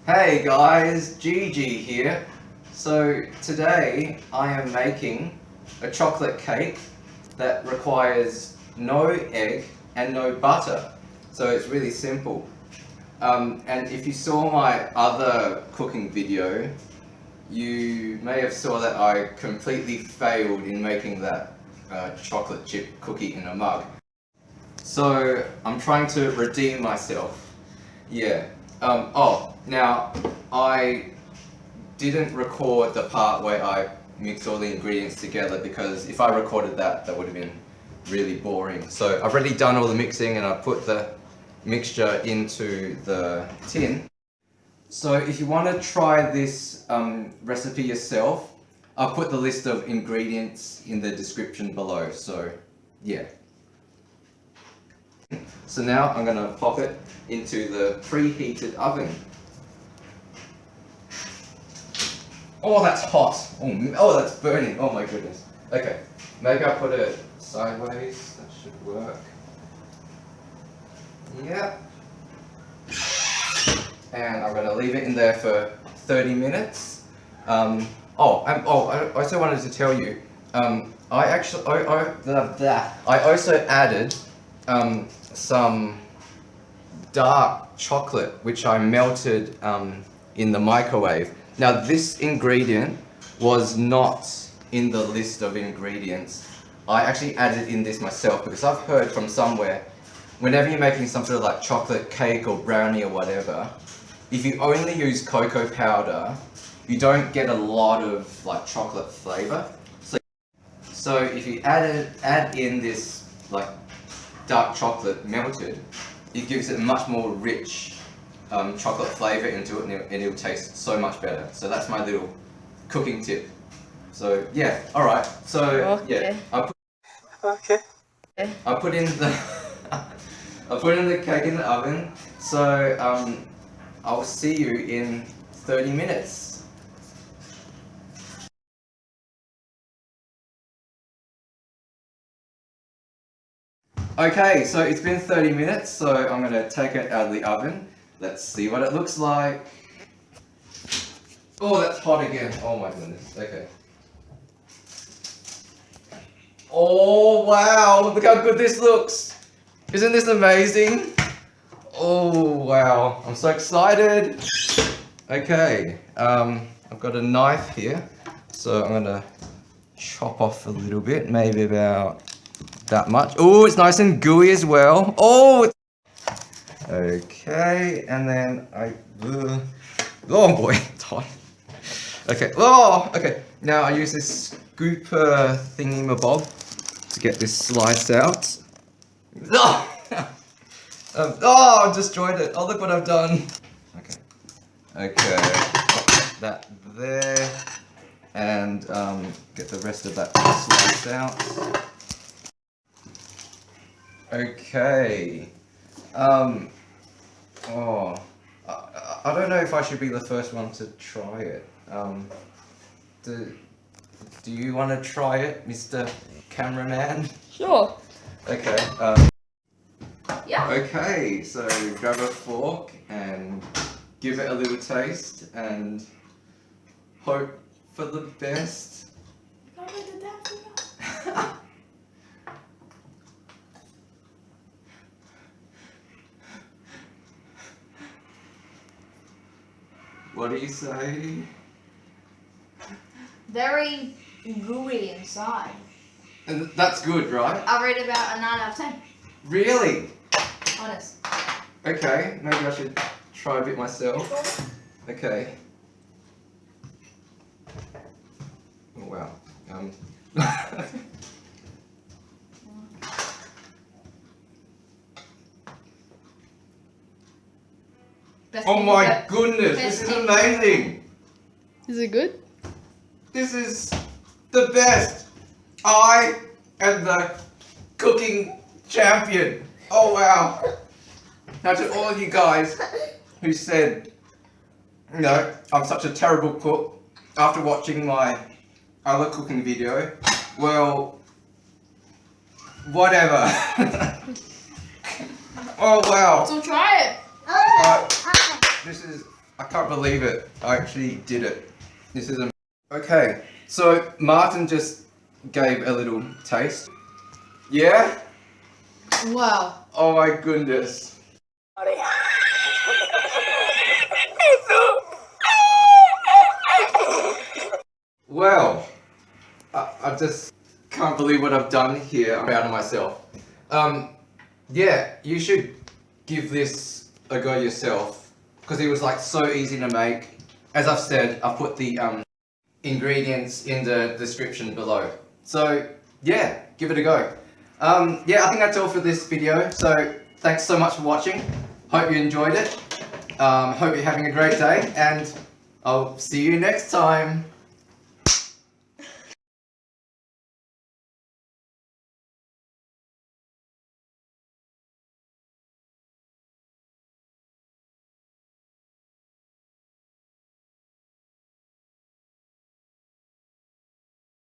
Hey guys, Gigi here. So today I am making a chocolate cake that requires no egg and no butter. So it's really simple. And if you saw my other cooking video, you may have saw that I completely failed in making that chocolate chip cookie in a mug. So I'm trying to redeem myself. Yeah. Now I didn't record the part where I mix all the ingredients together because if I recorded that, that would have been really boring. So I've already done all the mixing and I put the mixture into the tin. So if you want to try this recipe yourself, I'll put the list of ingredients in the description below. So yeah. So now I'm going to pop it into the preheated oven. Oh, that's hot. Oh, that's burning. Oh my goodness. Okay, maybe I'll put it sideways. That should work. Yeah. And I'm going to leave it in there for 30 minutes. I also wanted to tell you, I also added some dark chocolate which I melted in the microwave. Now this ingredient was not in the list of ingredients. I actually added in this myself because I've heard from somewhere whenever you're making some sort of like chocolate cake or brownie or whatever, if you only use cocoa powder, you don't get a lot of like chocolate flavour. So if you add in this like dark chocolate melted, it gives it a much more rich chocolate flavour into it, and it'll taste so much better. So that's my little cooking tip. So yeah, all right. So Okay. yeah, I put in the I put in the cake in the oven. So I'll see you in 30 minutes. Okay, so it's been 30 minutes, so I'm going to take it out of the oven. Let's see what it looks like. Oh, that's hot again. Oh my goodness. Okay. Oh, wow. Look how good this looks. Isn't this amazing? Oh, wow. I'm so excited. Okay. I've got a knife here, so I'm going to chop off a little bit, maybe about that much. Oh, it's nice and gooey as well. Oh, okay, and then oh boy, it's hot. Okay, oh, okay. Now I use this scooper thingy-mabob to get this sliced out. Oh, I destroyed it. Oh, look what I've done. Okay, put that there, and get the rest of that sliced out. Okay. I don't know if I should be the first one to try it. Do you want to try it, Mr. Cameraman? Sure. Okay. Yeah. Okay, so grab a fork and give it a little taste and hope for the best. What do you say? Very gooey inside. And that's good, right? I rate about a 9 out of 10. Really? Honest. Okay, maybe I should try a bit myself. Okay. Oh wow. Oh my goodness, this is amazing! Is it good? This is the best! I am the cooking champion! Oh wow! Now to all of you guys who said, you know, I'm such a terrible cook after watching my other cooking video, well, whatever. Oh wow! So try it. This is I can't believe it. I actually did it. This is okay. So Martin just gave a little taste. Yeah? Wow. Oh my goodness. Well, I just can't believe what I've done here. I'm proud of myself. Yeah, you should give this a go yourself because it was like so easy to make. As I've said, I've put the ingredients in the description below. So yeah, give it a go. Yeah, I think that's all for this video. So thanks so much for watching. Hope you enjoyed it. Hope you're having a great day and I'll see you next time.